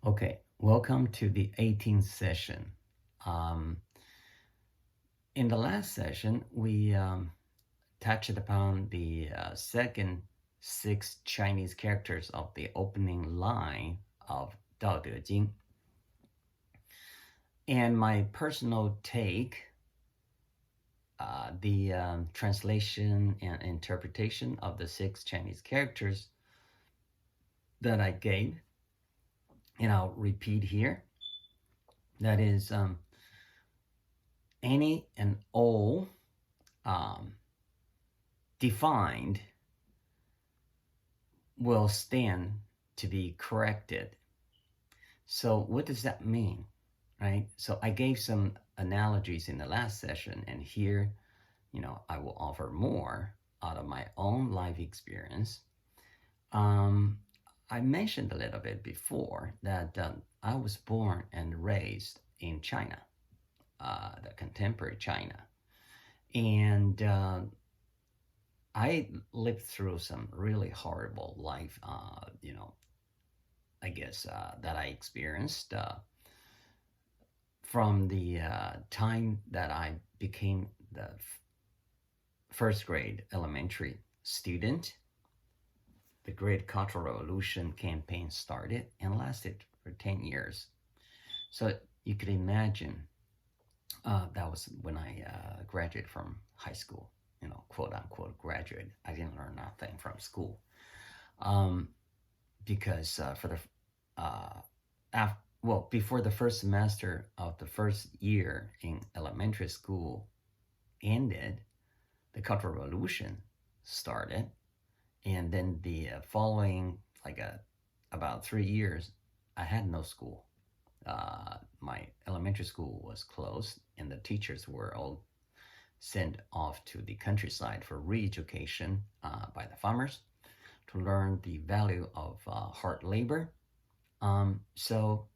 Okay, welcome to the 18th session. Um, in the last session, we touched upon the second six Chinese characters of the opening line of Dao De Jing. And my personal take, the translation and interpretation of the six Chinese characters that I gave, and I'll repeat here. That is any and all um, defined will stand to be corrected. So what does that mean, right? So I gave some analogies in the last session, and here, I will offer more out of my own life experience. Um, I mentioned a little bit before that I was born and raised in China, the contemporary China, and I lived through some really horrible life, I guess, that I experienced from the time that I became the first grade elementary student. The Great Cultural Revolution campaign started and lasted for 10 years. So you could imagine that was when I graduated from high school, quote unquote graduate. I didn't learn nothing from school. Um, because for the before the first semester of the first year in elementary school ended, the Cultural Revolution started, and then the following about 3 years, I had no school. My elementary school was closed, and the teachers were all sent off to the countryside for re-education by the farmers to learn the value of hard labor. So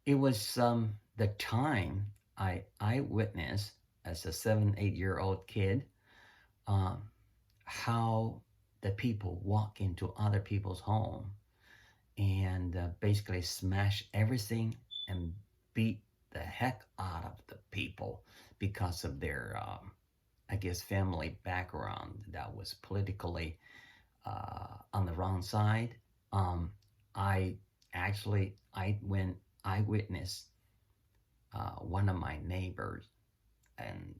it was the time I witnessed as a 7, 8 year old kid um, how the people walk into other people's home and basically smash everything and beat the heck out of the people because of their, I guess, family background that was politically on the wrong side. I when I witnessed one of my neighbors, and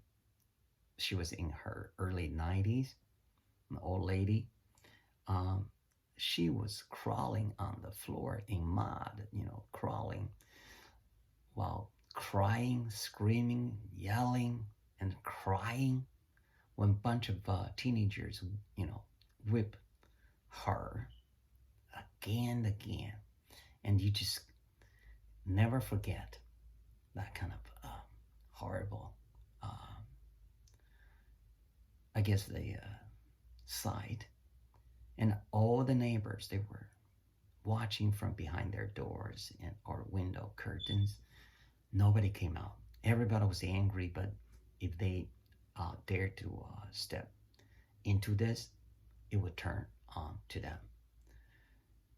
she was in her early 90s, an old lady. Um, she was crawling on the floor in mud, crawling while crying, screaming, yelling, and crying when a bunch of teenagers, whip her again and again. And you just never forget that kind of horrible, uh, I guess, the sight. And all the neighbors, they were watching from behind their doors and or window curtains. Nobody came out. Everybody was angry, but if they dared to step into this, it would turn on to them.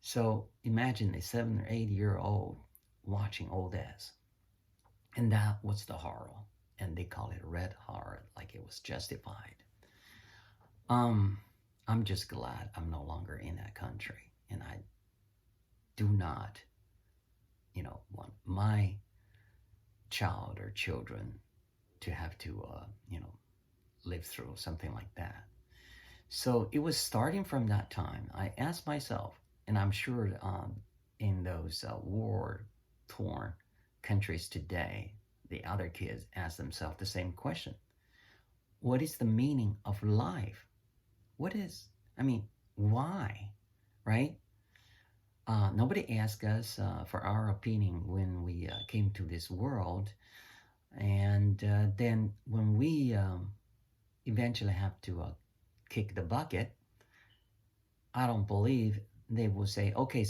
So imagine a 7 or 8 year old watching all this. And that was the horror. And they call it red horror, like it was justified. Um, I'm just glad I'm no longer in that country. And I do not, want my child or children to have to, live through something like that. So it was starting from that time. I asked myself, and I'm sure in those war-torn countries today, the other kids ask themselves the same question. What is the meaning of life? Why, right? Nobody asked us for our opinion when we came to this world. And then when we eventually have to kick the bucket, I don't believe they will say, okay,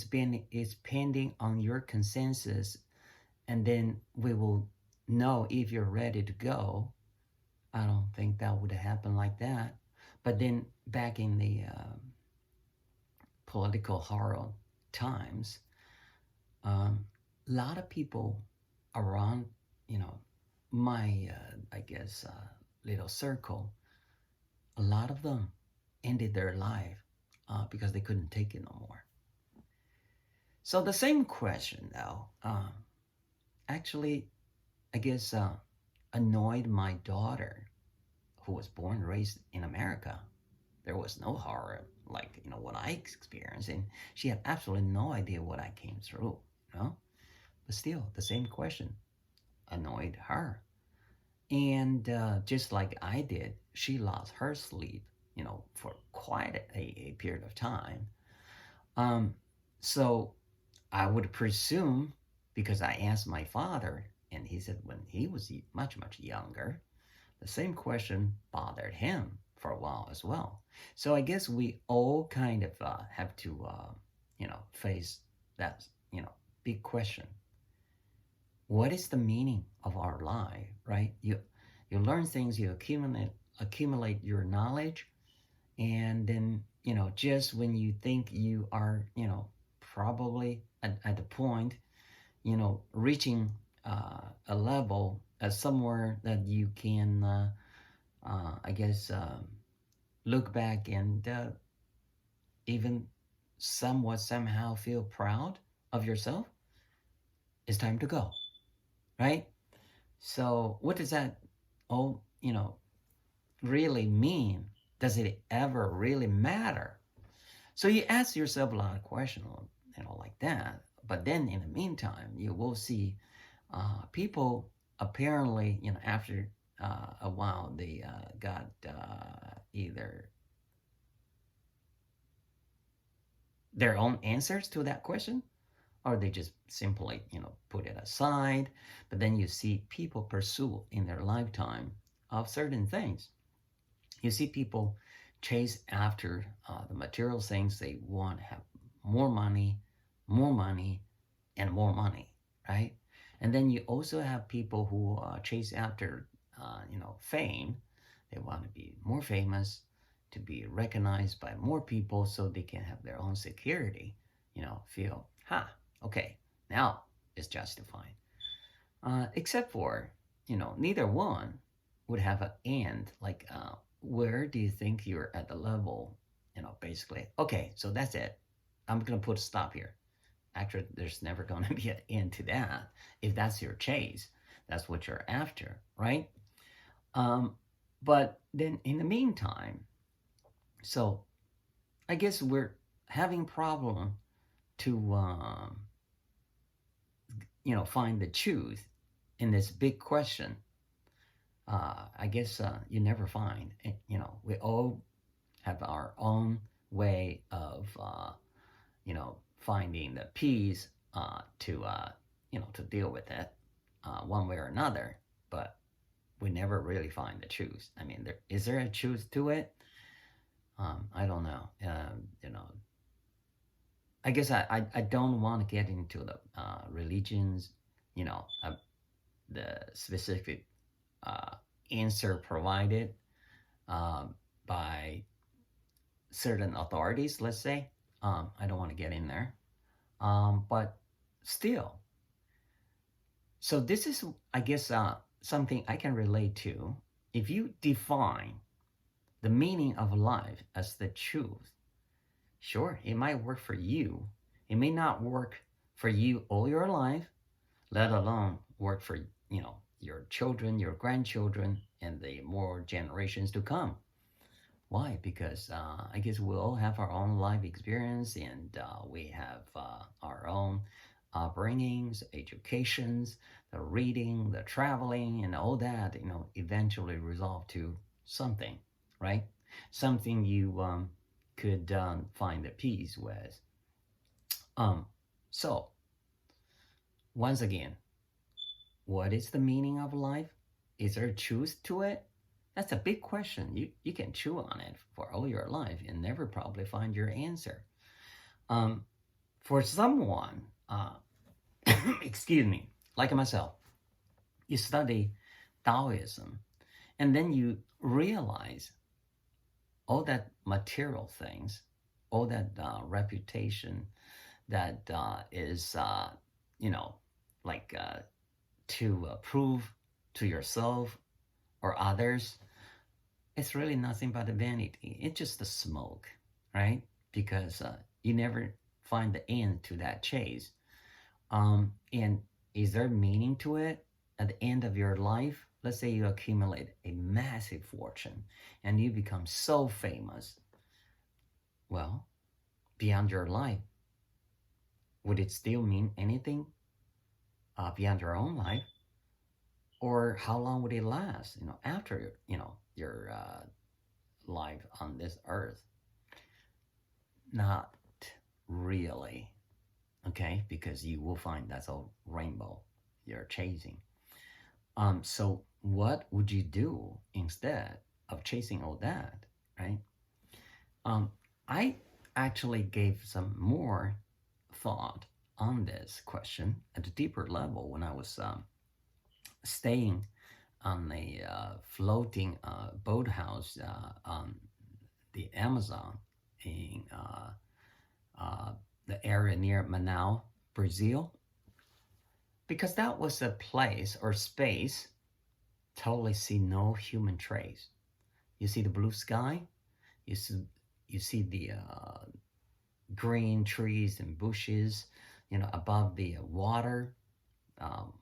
it's pending on your consensus, and then we will know if you're ready to go. I don't think that would happen like that. But then back in the political horror times, A lot of people around, you know, my, I guess, little circle, a lot of them ended their life because they couldn't take it no more. So the same question, though, actually, I guess, annoyed my daughter, who was born and raised in America. There was no horror like what I experienced, and she had absolutely no idea what I came through. You know, but still, the same question annoyed her, and just like I did, she lost her sleep. For quite a period of time. Um, so I would presume, because I asked my father, and he said when he was much younger, the same question bothered him for a while as well. So I guess we all kind of have to, face that, big question. What is the meaning of our life, right? You learn things, you accumulate your knowledge, and then just when you think you are probably at the point reaching a level somewhere that you can I guess look back and even somewhat somehow feel proud of yourself, it's time to go, right? So what does that all really mean? Does it ever really matter? So you ask yourself a lot of questions, like that. But then in the meantime, you will see people apparently, after a while, they got either their own answers to that question, or they just simply, put it aside. But then you see people pursue in their lifetime of certain things. You see people chase after the material things they want, have more money, and more money, right? And then you also have people who chase after, fame. They want to be more famous, to be recognized by more people, so they can have their own security. Feel, okay, now it's justified. Except for, neither one would have an end. Like, where do you think you're at the level? Basically, okay, so that's it. I'm gonna put a stop here. Actually, there's never going to be an end to that. If that's your chase, that's what you're after, right? Um, but then in the meantime, so I guess we're having problem to find the truth in this big question. I guess you never find. We all have our own way of finding the peace to deal with it one way or another. But we never really find the truth. I mean, is there a truth to it? I don't know. I guess I don't want to get into the religions, you know, uh, the specific uh, answer provided um, by certain authorities, let's say. I don't want to get in there. But still, so this is, I guess, something I can relate to. If you define the meaning of life as the truth, sure, it might work for you. It may not work for you all your life, let alone work for, your children, your grandchildren, and the more generations to come. Why? Because I guess we all have our own life experience, and we have our own upbringings, educations, the reading, the traveling, and all that, eventually resolve to something, right? Something you could find a peace with. Um, so, once again, what is the meaning of life? Is there truth to it? That's a big question. You can chew on it for all your life and never probably find your answer. Um, for someone, excuse me, like myself, you study Taoism and then you realize all that material things, all that reputation that is you know, like to prove to yourself or others, it's really nothing but a vanity. It's just the smoke, right? Because you never find the end to that chase. And is there meaning to it at the end of your life? Let's say you accumulate a massive fortune and you become so famous. Well, beyond your life, would it still mean anything beyond your own life? Or how long would it last, after, your life on this earth? Not really, okay? Because you will find that's a rainbow you're chasing. So what would you do instead of chasing all that, right? I actually gave some more thought on this question at a deeper level when I was staying on a floating boathouse on the Amazon in uh, the area near Manaus, Brazil, because that was a place or space totally see no human trace. You see the blue sky, you see the green trees and bushes, above the water,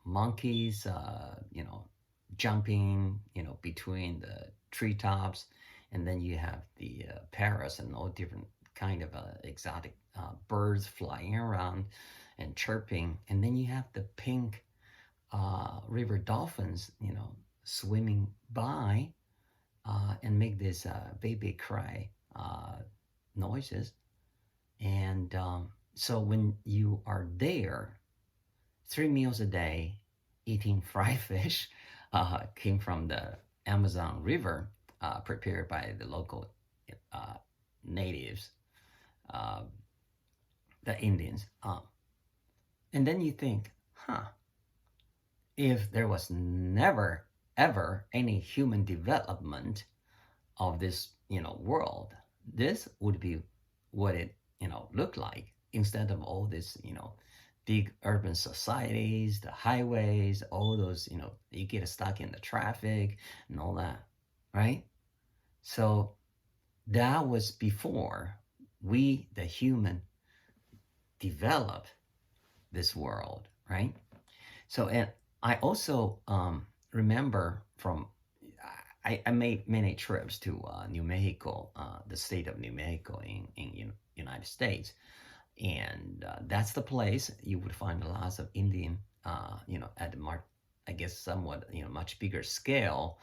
monkeys, jumping, between the treetops, and then you have the parrots and all different kind of exotic birds flying around and chirping, and then you have the pink river dolphins, swimming by and make this baby cry noises. And so when you are there, 3 meals a day, eating fried fish, came from the Amazon River, prepared by the local uh, natives, uh, the Indians. And then you think, if there was never, ever any human development of this, world, this would be what it, looked like instead of all this, big urban societies, the highways, all those, you get stuck in the traffic and all that, right? So that was before we, the human, develop this world, right? So, and I also remember from, I made many trips to New Mexico, the state of New Mexico in United States. And that's the place you would find lots of Indian, at I guess somewhat, much bigger scale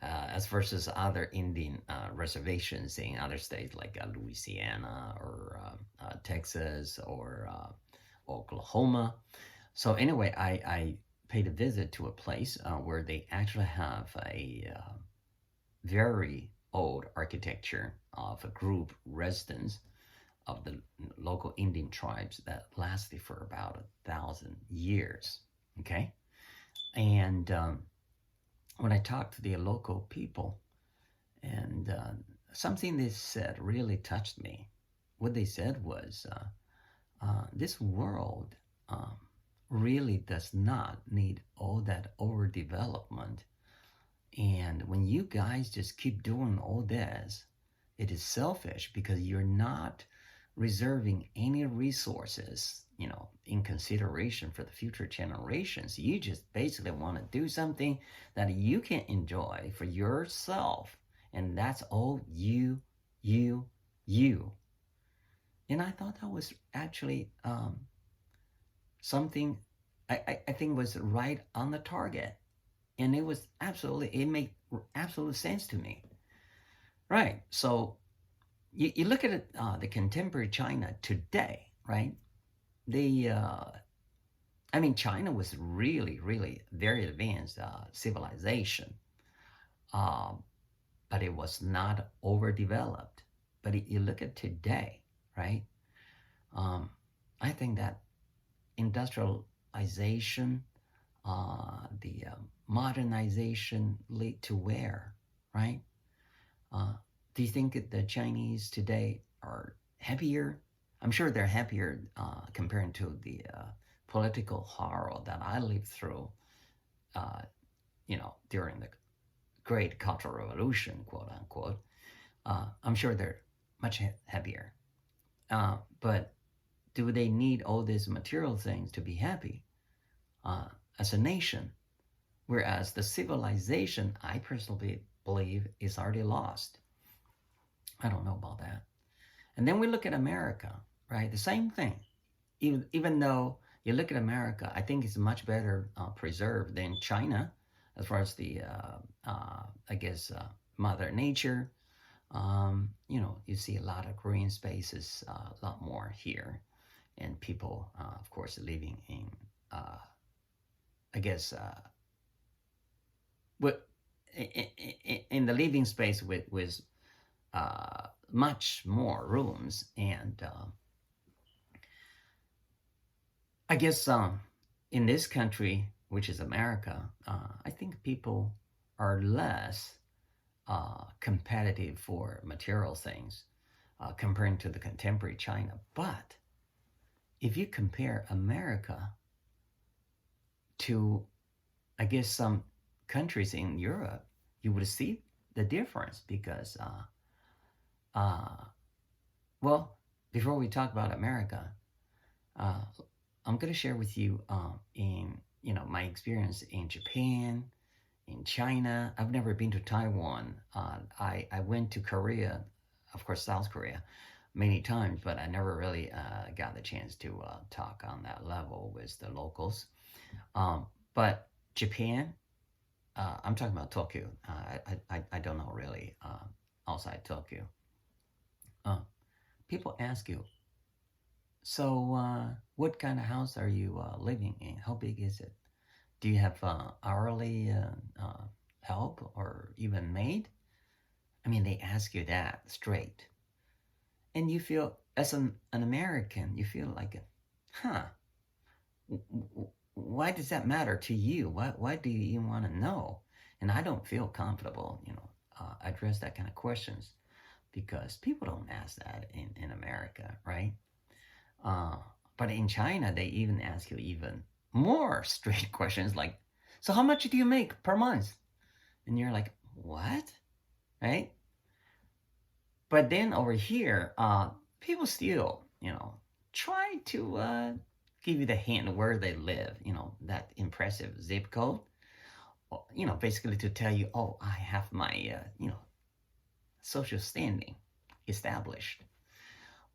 as versus other Indian reservations in other states like Louisiana or Texas or Oklahoma. So anyway, I paid a visit to a place where they actually have a very old architecture of a group residence of the local Indian tribes that lasted for about 1,000 years. Okay, and when I talked to the local people, and something they said really touched me. What they said was, "This world really does not need all that overdevelopment, and when you guys just keep doing all this, it is selfish because you're not reserving any resources, in consideration for the future generations. You just basically want to do something that you can enjoy for yourself. And that's all you, you, you." And I thought that was actually something I think was right on the target. And it made absolute sense to me. Right. So you look at it, the contemporary China today, right? They, China was really, really very advanced civilization, um, but it was not overdeveloped. But you look at today, right? Um, I think that industrialization, the modernization lead to where, right? Uh, do you think that the Chinese today are happier? I'm sure they're happier comparing to the political horror that I lived through, uh, during the great Cultural Revolution, quote unquote, I'm sure they're much happier. But do they need all these material things to be happy uh, as a nation? Whereas the civilization, I personally believe, is already lost. I don't know about that. And then we look at America, right? The same thing. Even though you look at America, I think it's much better preserved than China as far as the, I guess, Mother Nature. You see a lot of green spaces, a lot more here, and people, of course, living in, I guess, with, in the living space with much more rooms. And I guess in this country, which is America, I think people are less competitive for material things comparing to the contemporary China. But if you compare America to, I guess, some countries in Europe, you would see the difference because, well, before we talk about America, I'm going to share with you in my experience in Japan, in China. I've never been to Taiwan. I went to Korea, of course, South Korea, many times, but I never really got the chance to talk on that level with the locals. But Japan, I'm talking about Tokyo. I don't know really outside Tokyo. People ask you, so what kind of house are you living in? How big is it? Do you have hourly help or even maid? I mean, they ask you that straight. And you feel, as an American, you feel like, huh, why does that matter to you? Why do you even want to know? And I don't feel comfortable, address that kind of questions because people don't ask that in America, right? But in China, they even ask you even more straight questions like, so how much do you make per month? And you're like, what? Right? But then over here, people still, try to give you the hint where they live, that impressive zip code, basically to tell you, oh, I have my, social standing established.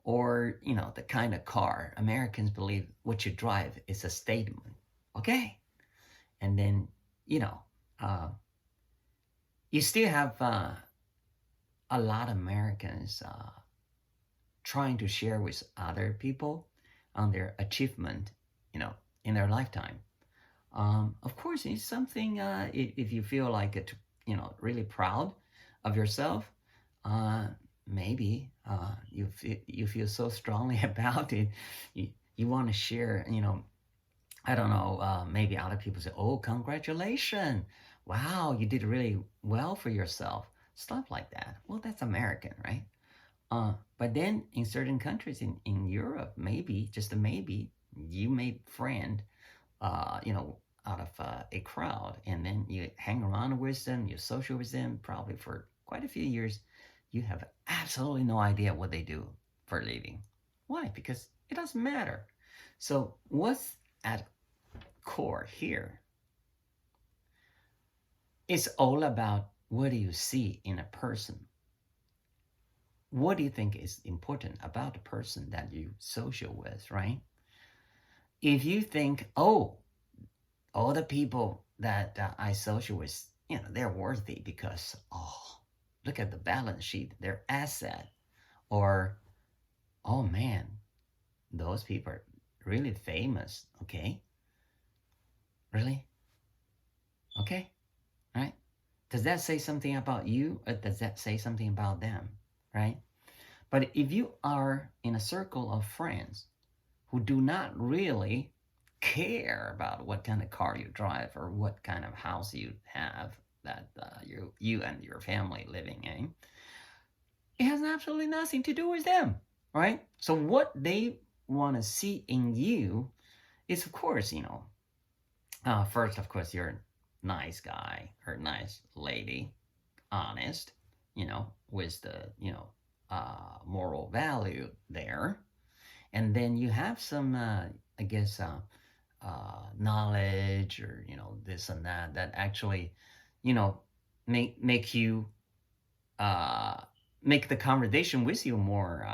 Or, the kind of car. Americans believe what you drive is a statement. Okay. And then, you still have a lot of Americans trying to share with other people on their achievement, in their lifetime. Of course, it's something, if you feel like it, really proud of yourself, maybe you feel so strongly about it, you want to share, I don't know, maybe other people say, oh, congratulations, wow, you did really well for yourself, stuff like that. Well, that's American, right? But then in certain countries in Europe, maybe, just a maybe, you may friend, out of a crowd, and then you hang around with them, you social with them, probably for quite a few years. You have absolutely no idea what they do for a living. Why? Because it doesn't matter. So what's at core here? It's all about what do you see in a person? What do you think is important about the person that you social with, right? If you think, oh, all the people that I social with, they're worthy because, oh, look at the balance sheet, their asset. Or, oh man, those people are really famous. Okay. Really? Okay. Right? Does that say something about you or does that say something about them? Right? But if you are in a circle of friends who do not really care about what kind of car you drive or what kind of house you have that you and your family living in, it has absolutely nothing to do with them, right? So what they want to see in you is, of course, first, of course, you're a nice guy or nice lady, honest, with the, moral value there. And then you have some, I guess, knowledge or, this and that actually, you know, make you, uh, make the conversation with you more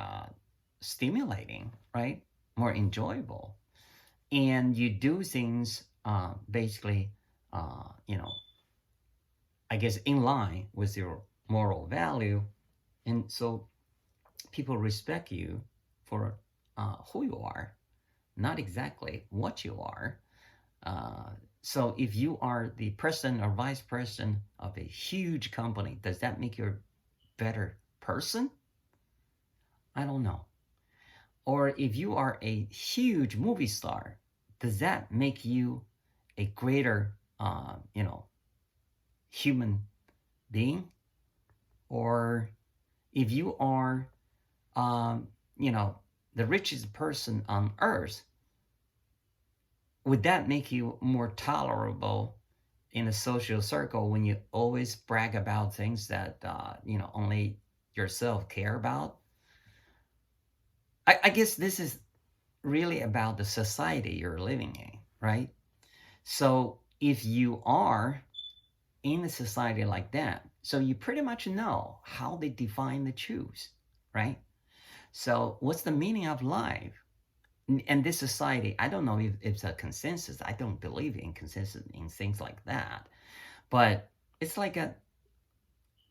stimulating, right? More enjoyable. And you do things basically, I guess in line with your moral value. And so people respect you for who you are, not exactly what you are. Uh, so if you are the president or vice president of a huge company, does that make you a better person? I don't know. Or if you are a huge movie star, does that make you a greater, human being? Or if you are, um, you know, the richest person on earth, would that make you more tolerable in a social circle when you always brag about things that, only yourself care about? I guess this is really about the society you're living in, right? So if you are in a society like that, so you pretty much know how they define the truth, right? So what's the meaning of life? And this society, I don't know if it's a consensus. I don't believe in consensus in things like that. But it's like a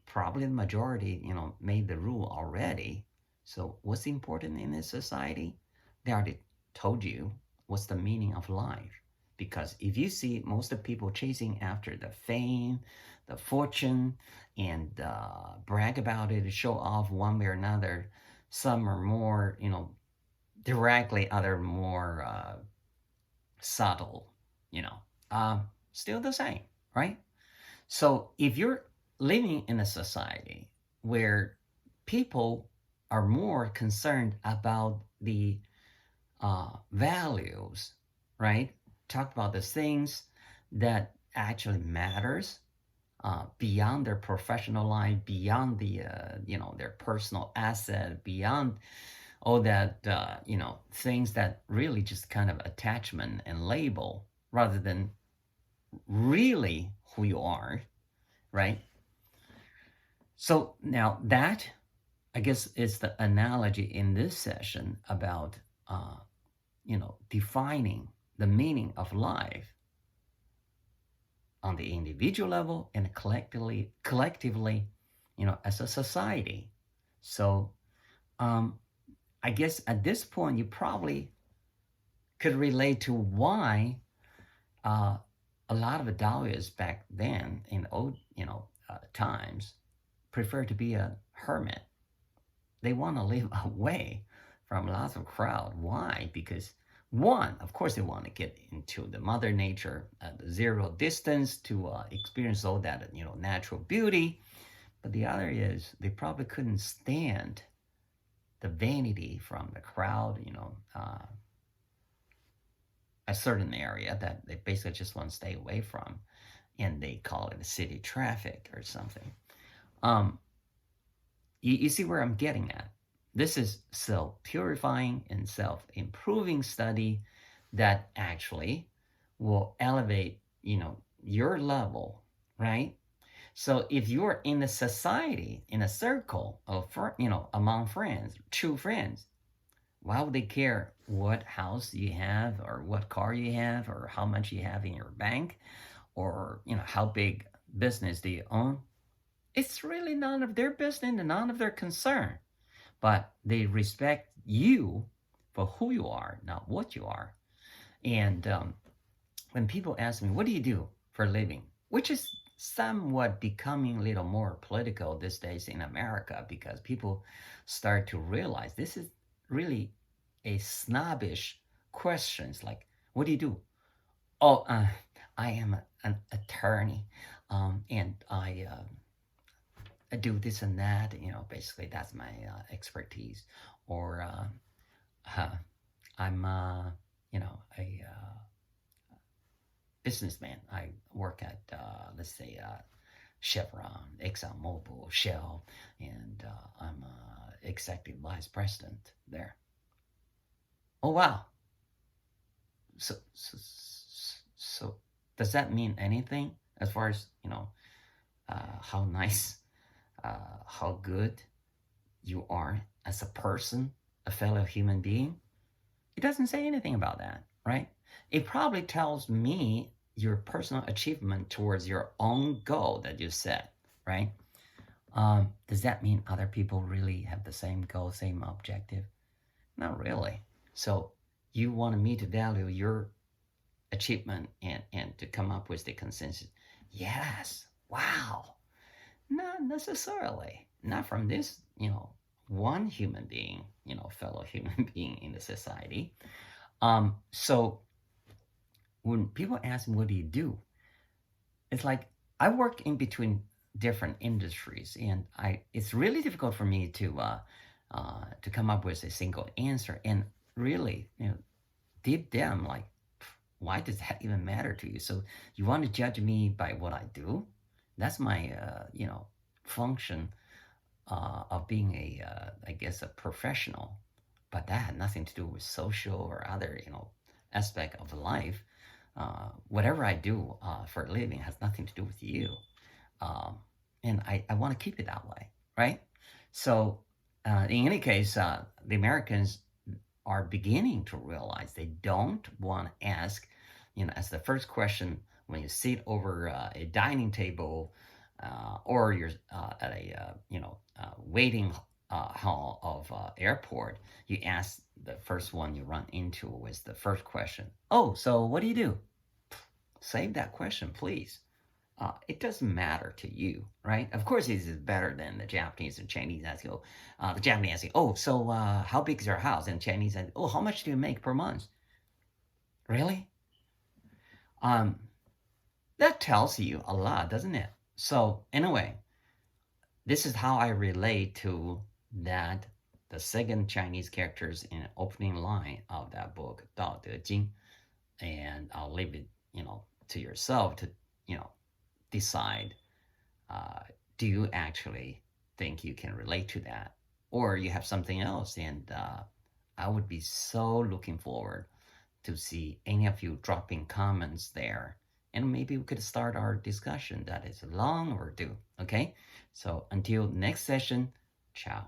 probably the majority, made the rule already. So what's important in this society? They already told you what's the meaning of life. Because if you see most of the people chasing after the fame, the fortune, and brag about it, show off one way or another, some are more, directly, other more subtle, you know, still the same, right? So if you're living in a society where people are more concerned about the values, right? Talk about the things that actually matters beyond their professional life, beyond the their personal asset, beyond all that things that really just kind of attachment and label rather than really who you are, right? So now that, I guess, is the analogy in this session about defining the meaning of life on the individual level and collectively, as a society. So I guess at this point you probably could relate to why uh, a lot of the Taoists back then in old times prefer to be a hermit. They want to live away from lots of crowd. Why? Because one, of course, they want to get into the mother nature at the zero distance to experience all that natural beauty. But the other is they probably couldn't stand the vanity from the crowd. A certain area that they basically just want to stay away from, and they call it city traffic or something. You see where I'm getting at? This is self-purifying and self-improving study that actually will elevate, your level, right? So if you're in a society, in a circle of, among friends, true friends, why would they care what house you have or what car you have or how much you have in your bank or, how big business do you own? It's really none of their business and none of their concern. But they respect you for who you are, not what you are. And when people ask me, what do you do for a living? Which is somewhat becoming a little more political these days in America because people start to realize this is really a snobbish questions like, what do you do? Oh, I am an attorney, and I do this and that. Basically that's my expertise. Or I'm a businessman. I work at, let's say, Chevron, ExxonMobil, Shell, and I'm executive vice president there. Oh wow! So does that mean anything as far as how nice, how good you are as a person, a fellow human being? It doesn't say anything about that, right? It probably tells me your personal achievement towards your own goal that you set, right? Does that mean other people really have the same goal, same objective? Not really. So you wanted me to value your achievement and to come up with the consensus. Yes. Wow. Not necessarily. Not from this, one human being, fellow human being in the society. So when people ask me, what do you do? It's like I work in between different industries, and it's really difficult for me to come up with a single answer. And really, deep down, like, why does that even matter to you? So you want to judge me by what I do? That's my function of being I guess, a professional. But that had nothing to do with social or other aspect of life. Whatever I do for a living has nothing to do with you. Um, and I want to keep it that way, right? So, in any case, the Americans are beginning to realize they don't want to ask, as the first question when you sit over a dining table or you're at a waiting hall of airport. You ask the first one you run into was the first question. Oh, so what do you do? Save that question, please. It doesn't matter to you, right? Of course, it is better than the Japanese and Chinese asking. The Japanese asking, "Oh, so how big is your house?" And Chinese asking, "Oh, how much do you make per month?" Really? Um, that tells you a lot, doesn't it? So anyway, this is how I relate to that. The second Chinese characters in the opening line of that book, Dao De Jing, and I'll leave it, to yourself to, decide uh, do you actually think you can relate to that? Or you have something else? And I would be so looking forward to see any of you dropping comments there. And maybe we could start our discussion that is long overdue. Okay? So until next session, ciao.